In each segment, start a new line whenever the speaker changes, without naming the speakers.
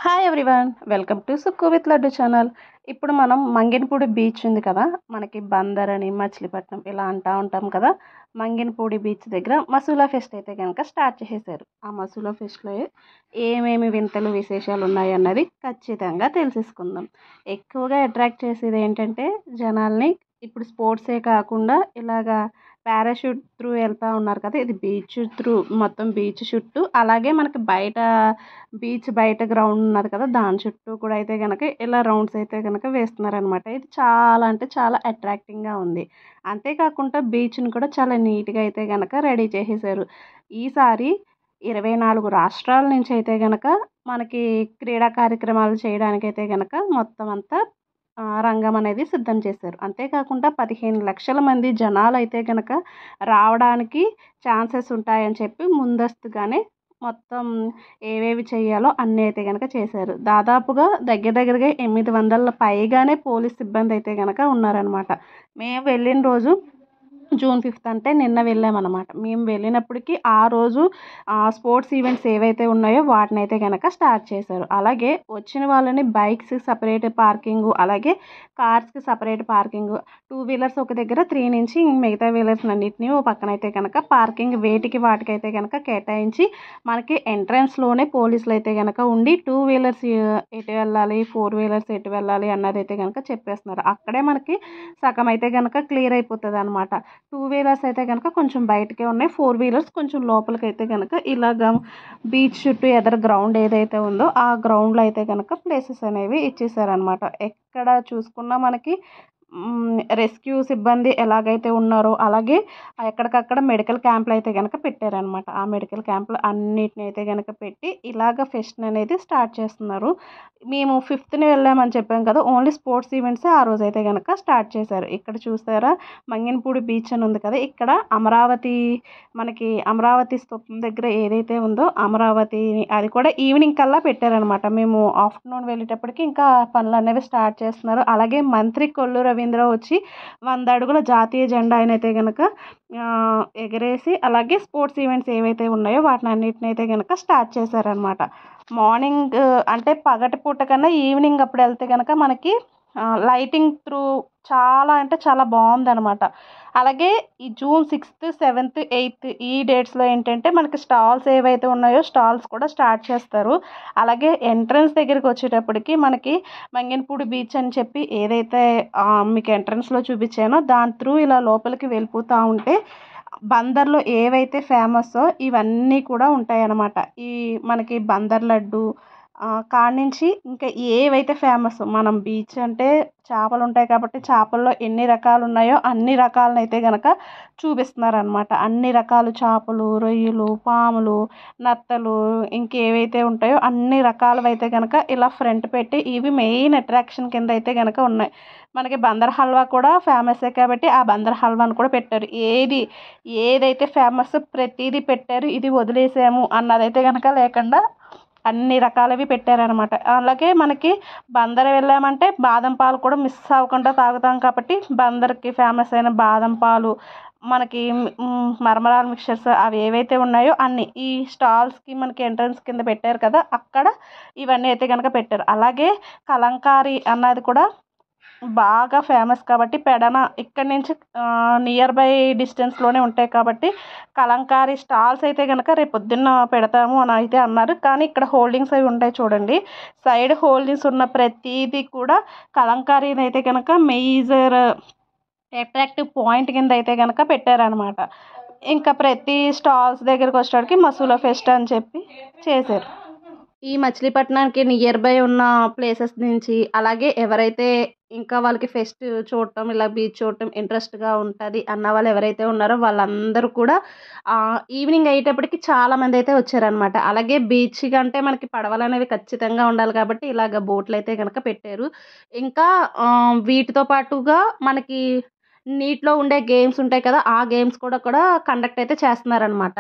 Hi everyone, welcome to Sukku with laddu channel. ఇప్పుడు మనం Manginapudi beach ఉంది కదా, మనకి బందర్ అని మచిలీపట్నం ఇలా అంటూ ఉంటాం కదా. మంగినపూడి బీచ్ దగ్గర మసూలా ఫెస్ట్ అయితే కనుక స్టార్ట్ చేసేసారు. ఆ మసూలా ఫెస్ట్లో ఏమేమి వింతలు విశేషాలు ఉన్నాయి అన్నది ఖచ్చితంగా తెలిసేసుకుందాం. ఎక్కువగా అట్రాక్ట్ చేసేది ఏంటంటే జనాల్ని, ఇప్పుడు స్పోర్ట్సే కాకుండా ఇలాగా పారాషూట్ త్రూ వెళ్తూ ఉన్నారు కదా, ఇది బీచ్ త్రూ మొత్తం బీచ్ చుట్టూ, అలాగే మనకి బయట బీచ్ బయట గ్రౌండ్ ఉన్నది కదా, దాని చుట్టూ కూడా అయితే కనుక ఇలా రౌండ్స్ అయితే కనుక వేస్తున్నారనమాట. ఇది చాలా అంటే చాలా అట్రాక్టింగ్గా ఉంది. అంతేకాకుండా బీచ్ని కూడా చాలా నీట్గా అయితే కనుక రెడీ చేసేసారు. ఈసారి 24 రాష్ట్రాల నుంచి అయితే కనుక మనకి క్రీడా కార్యక్రమాలు చేయడానికైతే కనుక మొత్తం అంతా రంగం అనేది సిద్ధం చేశారు. అంతేకాకుండా 15 లక్షల మంది జనాలు అయితే కనుక రావడానికి ఛాన్సెస్ ఉంటాయని చెప్పి ముందస్తుగానే మొత్తం ఏవేవి చేయాలో అన్నీ అయితే కనుక చేశారు. దాదాపుగా దగ్గరగా 800 పైగానే పోలీస్ సిబ్బంది అయితే కనుక ఉన్నారనమాట. మేము వెళ్ళిన రోజు జూన్ 5 అంటే నిన్న వెళ్ళామన్నమాట. మేము వెళ్ళినప్పటికీ ఆ రోజు స్పోర్ట్స్ ఈవెంట్స్ ఏవైతే ఉన్నాయో వాటిని అయితే కనుక స్టార్ట్ చేశారు. అలాగే వచ్చిన వాళ్ళని బైక్స్ సపరేట్ పార్కింగ్, అలాగే కార్స్కి సపరేట్ పార్కింగ్, 2 వీలర్స్ ఒక దగ్గర, 3 నుంచి మిగతా వీలర్స్ అన్నింటినీ ఓ పక్కన అయితే కనుక పార్కింగ్ వేటికి వాటికైతే కనుక కేటాయించి మనకి ఎంట్రన్స్లోనే పోలీసులు అయితే కనుక ఉండి 2 వీలర్స్ ఎటు వెళ్ళాలి, 4 వీలర్స్ ఎటు వెళ్ళాలి అన్నది అయితే కనుక చెప్పేస్తున్నారు. అక్కడే మనకి సగం అయితే కనుక క్లియర్ అయిపోతుంది అనమాట. 2 వీలర్స్ అయితే కనుక కొంచెం బయటకే ఉన్నాయి, 4 వీలర్స్ కొంచెం లోపలికి అయితే కనుక ఇలాగ బీచ్ చుట్టూ ఎదర గ్రౌండ్ ఏదైతే ఉందో ఆ గ్రౌండ్లో అయితే కనుక ప్లేసెస్ అనేవి ఇచ్చేసారనమాట. ఎక్కడ చూసుకున్నా మనకి రెస్క్యూ సిబ్బంది ఎలాగైతే ఉన్నారో అలాగే ఎక్కడికక్కడ మెడికల్ క్యాంపులు అయితే కనుక పెట్టారనమాట. ఆ మెడికల్ క్యాంపులు అన్నిటిని అయితే కనుక పెట్టి ఇలాగ ఫెస్ట్ అనేది స్టార్ట్ చేస్తున్నారు. మేము 5th వెళ్ళామని చెప్పాం కదా, ఓన్లీ స్పోర్ట్స్ ఈవెంట్సే ఆ రోజు అయితే కనుక స్టార్ట్ చేశారు. ఇక్కడ చూస్తారా, మంగినపూడి బీచ్ అని ఉంది కదా, ఇక్కడ అమరావతి, మనకి అమరావతి స్తూపం దగ్గర ఏదైతే ఉందో అమరావతి, అది కూడా ఈవినింగ్ కల్లా పెట్టారనమాట. మేము ఆఫ్టర్నూన్ వెళ్ళేటప్పటికి ఇంకా పనులు అనేవి స్టార్ట్ చేస్తున్నారు. అలాగే మంత్రి కొల్లు రవీంద్ర వచ్చి 100 అడుగుల జాతీయ జెండా అయితే కనుక ఎగరేసి, అలాగే స్పోర్ట్స్ ఈవెంట్స్ ఏవైతే ఉన్నాయో వాటిని అన్నిటిని అయితే కనుక స్టార్ట్ చేశారనమాట. మార్నింగ్ అంటే పగటి పూట కన్నా ఈవినింగ్ అప్పుడు వెళ్తే కనుక మనకి లైటింగ్ త్రూ చాలా అంటే చాలా బాగుందనమాట. అలాగే ఈ జూన్ 6th, 7th, 8th ఈ డేట్స్లో ఏంటంటే మనకి స్టాల్స్ ఏవైతే ఉన్నాయో స్టాల్స్ కూడా స్టార్ట్ చేస్తారు. అలాగే ఎంట్రన్స్ దగ్గరికి వచ్చేటప్పటికి మనకి మంగినపూడి బీచ్ అని చెప్పి ఏదైతే మీకు ఎంట్రన్స్లో చూపించానో దాని త్రూ ఇలా లోపలికి వెళ్ళిపోతూ ఉంటే బందర్లో ఏవైతే ఫేమస్సో ఇవన్నీ కూడా ఉంటాయన్నమాట. ఈ మనకి బందర్ లడ్డు కాడి నుంచి ఇంకా ఏవైతే ఫేమస్, మనం బీచ్ అంటే చేపలు ఉంటాయి కాబట్టి చేపల్లో ఎన్ని రకాలు ఉన్నాయో అన్ని రకాలను అయితే కనుక చూపిస్తున్నారనమాట. అన్ని రకాల చేపలు, రొయ్యలు, పాములు, నత్తలు, ఇంకేవైతే ఉంటాయో అన్ని రకాలు అయితే కనుక ఇలా ఫ్రంట్ పెట్టి ఇవి మెయిన్ అట్రాక్షన్ కింద అయితే కనుక ఉన్నాయి. మనకి బందర్ హల్వా కూడా ఫేమసే కాబట్టి ఆ బందర్ హల్వాని కూడా పెట్టారు. ఏదైతే ఫేమస్ ప్రతిదీ పెట్టారు. ఇది వదిలేసాము అన్నదైతే కనుక లేకుండా అన్ని రకాలవి పెట్టారనమాట. అలాగే మనకి బందర్ వెళ్ళామంటే బాదం పాలు కూడా మిస్ అవ్వకుండా తాగుతాం కాబట్టి బందర్కి ఫేమస్ అయిన బాదం పాలు, మనకి మరమరాలు మిక్చర్స్ అవి ఏవైతే ఉన్నాయో అన్నీ ఈ స్టాల్స్కి మనకి ఎంట్రన్స్ కింద పెట్టారు కదా, అక్కడ ఇవన్నీ అయితే కనుక పెట్టారు. అలాగే కలంకారీ అన్నది కూడా బాగా ఫేమస్ కాబట్టి పెడన ఇక్కడి నుంచి నియర్ బై డిస్టెన్స్లోనే ఉంటాయి కాబట్టి కలంకారీ స్టాల్స్ అయితే కనుక రేపు పొద్దున్న పెడతాము అని అయితే అన్నారు. కానీ ఇక్కడ హోల్డింగ్స్ అవి ఉంటాయి చూడండి, సైడ్ హోల్డింగ్స్ ఉన్న ప్రతిదీ కూడా కలంకారీని అయితే కనుక మేజర్ అట్రాక్టివ్ పాయింట్ కింద అయితే కనుక పెట్టారనమాట. ఇంకా ప్రతి స్టాల్స్ దగ్గరకు వచ్చేటికి మసూలా ఫెస్ట్ అని చెప్పి చేశారు. ఈ మచిలీపట్నానికి నియర్ బై ఉన్న ప్లేసెస్ నుంచి, అలాగే ఎవరైతే ఇంకా వాళ్ళకి ఫెస్ట్ చూడటం, ఇలా బీచ్ చూడటం ఇంట్రెస్ట్గా ఉంటుంది అన్న వాళ్ళు ఎవరైతే ఉన్నారో వాళ్ళందరూ కూడా ఈవినింగ్ అయ్యేటప్పటికి చాలామంది అయితే వచ్చారనమాట. అలాగే బీచ్ అంటే మనకి పడవలు అనేవి ఖచ్చితంగా ఉండాలి కాబట్టి ఇలాగ బోట్లు అయితే కనుక పెట్టారు. ఇంకా వీటితో పాటుగా మనకి నీటిలో ఉండే గేమ్స్ ఉంటాయి కదా, ఆ గేమ్స్ కూడా కండక్ట్ అయితే చేస్తున్నారనమాట.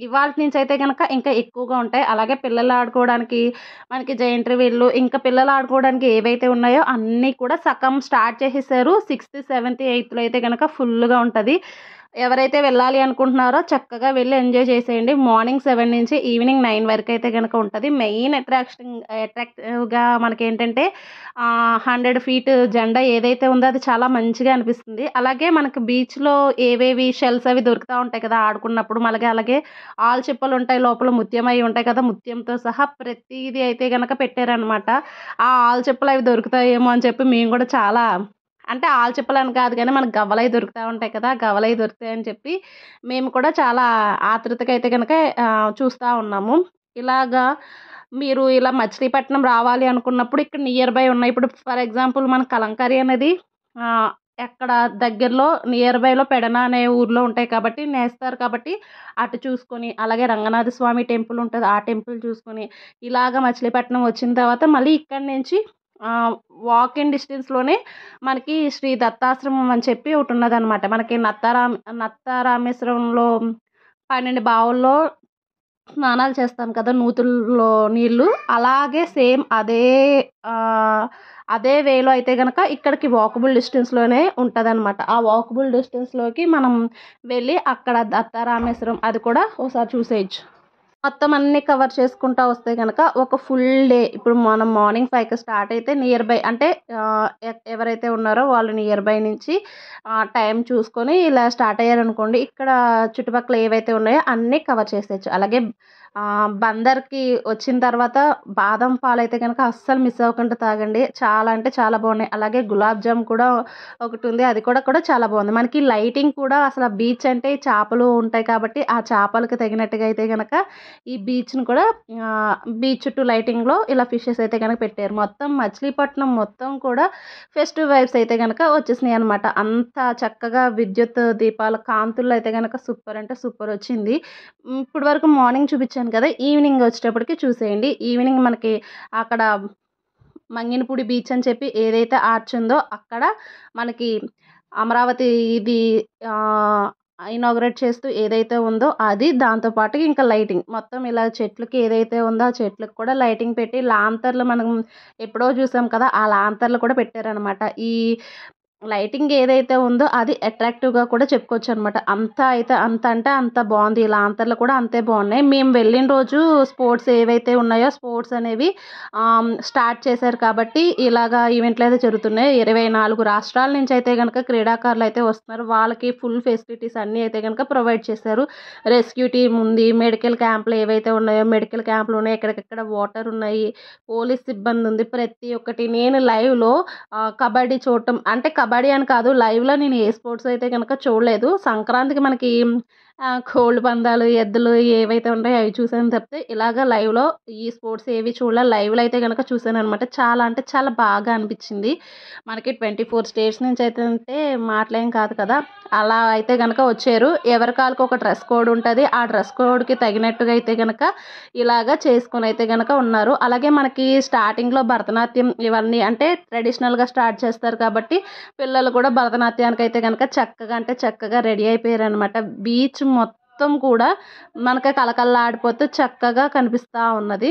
ఇవాల్టి నుంచి అయితే కనుక ఇంకా ఎక్కువగా ఉంటాయి. అలాగే పిల్లలు ఆడుకోవడానికి మనకి జెయింట్ వీళ్ళు, ఇంకా పిల్లలు ఆడుకోవడానికి ఏవైతే ఉన్నాయో అన్నీ కూడా సగం స్టార్ట్ చేసేసారు. 6th, 7th, 8th అయితే కనుక ఫుల్గా ఉంటుంది. ఎవరైతే వెళ్ళాలి అనుకుంటున్నారో చక్కగా వెళ్ళి ఎంజాయ్ చేసేయండి. మార్నింగ్ 7 నుంచి ఈవినింగ్ 9 వరకు అయితే గనక ఉంటది. మెయిన్ అట్రాక్టివ్‌గా మనకేంటంటే 100 ఫీట్ జెండా ఏదైతే ఉందో అది చాలా మంచిగా అనిపిస్తుంది. అలాగే మనకు బీచ్‌లో ఏవేవి షెల్స్ అవి దొరుకుతా ఉంటాయి కదా! ఆడుకున్నప్పుడు. అలాగే ఆల్చిప్పలుంటాయి. లోపల ముత్యం అయి ఉంటాయి కదా! ముత్యంతో సహా ప్రతీది అయితే గనక పెట్టారనమాట. ఆ ఆల్చిప్పలు అవి దొరుకుతాయేమో అని చెప్పి మేము కూడా చాలా, అంటే ఆల్చిప్పలని కాదు గానీ మనకు గవ్వలయి దొరుకుతా ఉంటాయి కదా! గవ్వలయి దొరుకుతాయని చెప్పి మేము కూడా చాలా ఆతృతగా అయితే గనక చూస్తా ఉన్నాము. ఇలాగా మీరు ఇలా మచిలీపట్నం రావాలి అనుకున్నప్పుడు ఇక్కడ నియర్ బై ఉన్నాయి. ఇప్పుడు ఫర్ ఎగ్జాంపుల్ మన కలంకారీ అనేది ఆహ్, ఎక్కడ దగ్గరలో నియర్ బైలో పెడన అనే ఊర్లో ఉంటాయి కాబట్టి నేస్తారు కాబట్టి అటు చూసుకొని, అలాగే రంగనాథ స్వామి టెంపుల్ ఉంటది. ఆ టెంపుల్ చూసుకొని, ఇలాగ మచిలీపట్నం వచ్చిన తర్వాత మళ్ళీ ఇక్కడి నుంచి ఆహ్, వాకింగ్ డిస్టెన్స్‌లోనే మనకి శ్రీ దత్తాశ్రమం అని చెప్పి ఒకటి ఉన్నదనమాట. మనకి నత్తారామేశ్వరంలో 12 బావుల్లో స్నానాలు చేస్తాం కదా! నూతుల్లో నీళ్ళు. అలాగే సేమ్ ఆహ్, అదే వేలో అయితే గనక ఇక్కడికి వాకబుల్ డిస్టెన్స్‌లోనే ఉంటదనమాట. ఆ వాకబుల్ డిస్టెన్స్‌లోకి మనం వెళ్ళి అక్కడ దత్తారామేశ్వరం అది కూడా ఒకసారి చూసేయొచ్చు. మొత్తం అన్నీ కవర్ చేసుకుంటా వస్తే గనక ఒక ఫుల్ డే, ఇప్పుడు మనం మార్నింగ్ 5కి స్టార్ట్ అయితే నియర్ బై అంటే ఎవరైతే ఉన్నారో వాళ్ళు నియర్ బై నుంచి టైం చూసుకొని ఇలా స్టార్ట్ అయ్యారనుకోండి, ఇక్కడ చుట్టుపక్కల ఏవైతే ఉన్నాయో అన్నీ కవర్ చేసేయచ్చు. అలాగే బందర్‌కి వచ్చిన తర్వాత బాదం పాలైతే గనక అస్సలు మిస్ అవ్వకుండా తాగండి. చాలా అంటే చాలా బాగున్నాయి. అలాగే గులాబ్ జామ్ కూడా ఒకటుంది. అది కూడా చాలా బాగుంది. మనకి లైటింగ్ కూడా అసలు బీచ్ అంటే చేపలు ఉంటాయి కాబట్టి ఆ చేపలకి తగినట్టుగా అయితే గనక ఈ బీచ్‌ని కూడా బీచ్ చుట్టూ లైటింగ్‌లో ఇలా ఫిషెస్ అయితే గనక పెట్టారు. మొత్తం మచిలీపట్నం మొత్తం కూడా ఫెస్టివ్ వైబ్స్ అయితే గనక వచ్చేసినాయి అనమాట. అంత చక్కగా విద్యుత్ దీపాల కాంతుల్లో అయితే గనక సూపర్ అంటే సూపర్ వచ్చింది. ఇప్పటి వరకు మార్నింగ్ చూపించాను కదా! ఈవినింగ్ వచ్చేటప్పటికి చూసేయండి. ఈవినింగ్ మనకి అక్కడ మంగినపూడి బీచ్ అని చెప్పి ఏదైతే ఆర్చ్ ఉందో అక్కడ మనకి అమరావతి ఇది ఆహ్, ఇనాగరేట్ చేస్తూ ఏదైతే ఉందో అది, దాంతో పాటు ఇంకా లైటింగ్ మొత్తం ఇలా చెట్లకి ఏదైతే ఉందో ఆ చెట్లకు కూడా లైటింగ్ పెట్టి లాంతర్లు మనం ఎప్పుడో చూసాం కదా! ఆ లాంతర్లు కూడా పెట్టారనమాట. ఈ లైటింగ్ ఏదైతే ఉందో అది అట్రాక్టివ్‌గా కూడా చెప్పుకోవచ్చనమాట. అంత అంటే అంత బావుంది. ఈ లాంతర్లు కూడా అంతే బావున్నాయి. మేము వెళ్ళిన రోజు స్పోర్ట్స్ ఏవైతే ఉన్నాయో స్పోర్ట్స్ అనేవి స్టార్ట్ చేశారు కాబట్టి ఇలాగా ఈవెంట్లయితే జరుగుతున్నాయి. 24 రాష్ట్రాల నుంచి అయితే గనక క్రీడాకారులయితే వస్తున్నారు. వాళ్ళకి ఫుల్ ఫెసిలిటీస్ అన్నీ అయితే గనక ప్రొవైడ్ చేశారు. రెస్క్యూ టీమ్ ఉంది. మెడికల్ క్యాంపులు ఏవైతే ఉన్నాయో మెడికల్ క్యాంపులు ఉన్నాయి. ఎక్కడికక్కడ వాటర్ ఉన్నాయి. పోలీస్ సిబ్బంది ఉంది. ప్రతి ఒక్కటి నేను లైవ్‌లో కబడ్డీ చూడటం అంటే కబడ్డీ అని కాదు, లైవ్‌లో నేను ఏ స్పోర్ట్స్ అయితే గనక చూడలేదు. సంక్రాంతికి మనకి కోళ్ళ పందాలు, ఎద్దులు ఏవైతే ఉంటాయో అవి చూసాను తప్పితే ఇలాగ లైవ్‌లో ఈ స్పోర్ట్స్ ఏవి చూడలే. లైవ్‌లో అయితే గనక చూసాననమాట. చాలా అంటే చాలా బాగా అనిపించింది. మనకి 24 స్టేట్స్ నుంచి అయితే అంటే మాటలేం కాదు కదా! అలా అయితే గనక వచ్చారు. ఎవరి కాళ్ళకి ఒక డ్రెస్ కోడ్ ఉంటది. ఆ డ్రెస్ కోడ్‌కి తగినట్టుగా అయితే గనక ఇలాగ చేసుకొని అయితే గనక ఉన్నారు. అలాగే మనకి స్టార్టింగ్‌లో భరతనాట్యం ఇవన్నీ అంటే ట్రెడిషనల్‌గా స్టార్ట్ చేస్తారు కాబట్టి పిల్లలు కూడా భరతనాట్యానికి అయితే గనక చక్కగా అంటే చక్కగా రెడీ అయిపోయారనమాట. బీచ్ మొత్తం కూడా మనకి కళకళలాడిపోతూ చక్కగా కనిపిస్తా ఉన్నది.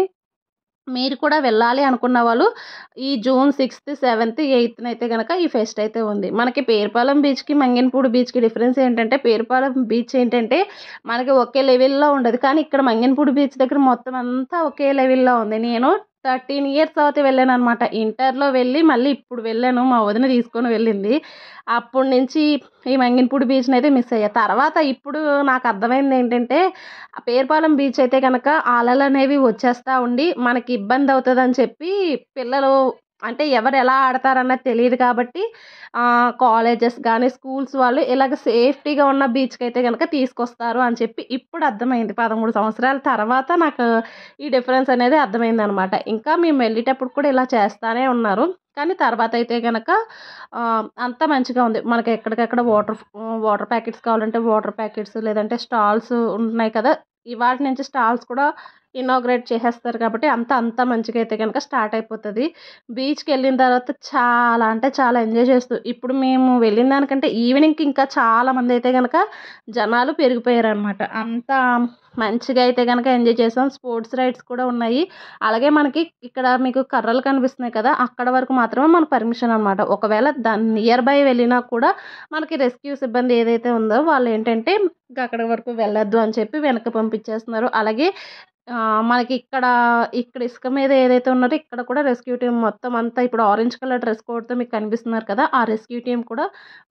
మీరు కూడా వెళ్ళాలి అనుకున్న వాళ్ళు ఈ జూన్ 6థ్, 7థ్, 8థ్ అయితే గనక ఈ ఫెస్ట్ అయితే ఉంది. మనకి పేరుపాలెం బీచ్‌కి, మంగినపూడి బీచ్‌కి డిఫరెన్స్ ఏంటంటే పేరుపాలెం బీచ్ ఏంటంటే మనకి ఒకే లెవెల్‌లో ఉండదు. కానీ ఇక్కడ మంగినపూడి బీచ్ దగ్గర మొత్తం అంతా ఒకే లెవెల్‌లో ఉంది. నేను 13 ఇయర్స్ తర్వాత వెళ్ళాననమాట. ఇంటర్‌లో వెళ్ళి మళ్ళీ ఇప్పుడు వెళ్ళాను. మా వదిన తీసుకొని వెళ్ళింది. అప్పటి నుంచి ఈ మంగినపూడి బీచ్‌నైతే మిస్ అయ్యా. తర్వాత ఇప్పుడు నాకు అర్థమైంది ఏంటంటే ఆ పేరుపాలెం బీచ్ అయితే గనక అలలనేవి వచ్చేస్తా ఉండి మనకి ఇబ్బంది అవుతుందని చెప్పి పిల్లలు అంటే ఎవరు ఎలా ఆడతారన్నది తెలియదు కాబట్టి కాలేజెస్ కానీ స్కూల్స్ వాళ్ళు ఇలాగ సేఫ్టీగా ఉన్న బీచ్కి అయితే కనుక తీసుకొస్తారు అని చెప్పి ఇప్పుడు అర్థమైంది. 13 సంవత్సరాల తర్వాత నాకు ఈ డిఫరెన్స్ అనేది అర్థమైంది అనమాట. ఇంకా మేము వెళ్ళేటప్పుడు కూడా ఇలా చేస్తానే ఉన్నారు. కానీ తర్వాత అయితే కనుక అంతా మంచిగా ఉంది. మనకి ఎక్కడికక్కడ వాటర్ ప్యాకెట్స్ కావాలంటే వాటర్ ప్యాకెట్స్, లేదంటే స్టాల్స్ ఉంటున్నాయి కదా! ఇవాల్టి నుంచి స్టాల్స్ కూడా ఇనాగ్రేట్ చేసేస్తారు కాబట్టి అంత మంచిగా అయితే కనుక స్టార్ట్ అయిపోతుంది. బీచ్కి వెళ్ళిన తర్వాత చాలా అంటే చాలా ఎంజాయ్ చేస్తూ ఇప్పుడు మేము వెళ్ళిన దానికంటే ఈవినింగ్కి ఇంకా చాలామంది అయితే కనుక జనాలు పెరిగిపోయారనమాట. అంత మంచిగా అయితే కనుక ఎంజాయ్ చేసాం. స్పోర్ట్స్ రైడ్స్ కూడా ఉన్నాయి. అలాగే మనకి ఇక్కడ మీకు కర్రలు కనిపిస్తున్నాయి కదా, అక్కడ వరకు మాత్రమే మన పర్మిషన్ అనమాట. ఒకవేళ దాని నియర్ బై వెళ్ళినా కూడా మనకి రెస్క్యూ సిబ్బంది ఏదైతే ఉందో వాళ్ళు ఏంటంటే ఇంకా అక్కడి వరకు వెళ్ళొద్దు అని చెప్పి వెనక్కి పంపించేస్తున్నారు. అలాగే మనకి ఇక్కడ ఇసుక మీద ఏదైతే ఉన్నారో ఇక్కడ కూడా రెస్క్యూ టీమ్ మొత్తం అంతా ఇప్పుడు ఆరెంజ్ కలర్ డ్రెస్ కోడ్తో మీకు కనిపిస్తున్నారు కదా, ఆ రెస్క్యూ టీమ్ కూడా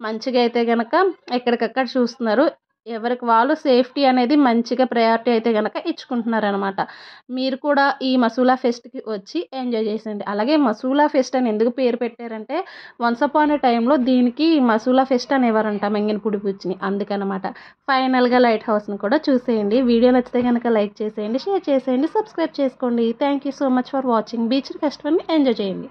మంచిగా అయితే గనక ఎక్కడికక్కడ చూస్తున్నారు. ఎవరికి వాళ్ళు సేఫ్టీ అనేది మంచిగా ప్రయారిటీ అయితే కనుక ఇచ్చుకుంటున్నారనమాట. మీరు కూడా ఈ మసూలా ఫెస్ట్కి వచ్చి ఎంజాయ్ చేసేయండి. అలాగే మసూలా ఫెస్ట్ అని ఎందుకు పేరు పెట్టారంటే వన్స్ అపాన్ ఏ టైంలో దీనికి మసూలా ఫెస్ట్ అనేవారంట మంగినపూడి బీచ్ని, అందుకనమాట. ఫైనల్గా లైట్ హౌస్ని కూడా చూసేయండి. వీడియో నచ్చితే కనుక లైక్ చేసేయండి, షేర్ చేసేయండి, సబ్స్క్రైబ్ చేసుకోండి. Thank you so much for watching. Beach ఫెస్టివల్ని ఎంజాయ్ చేయండి.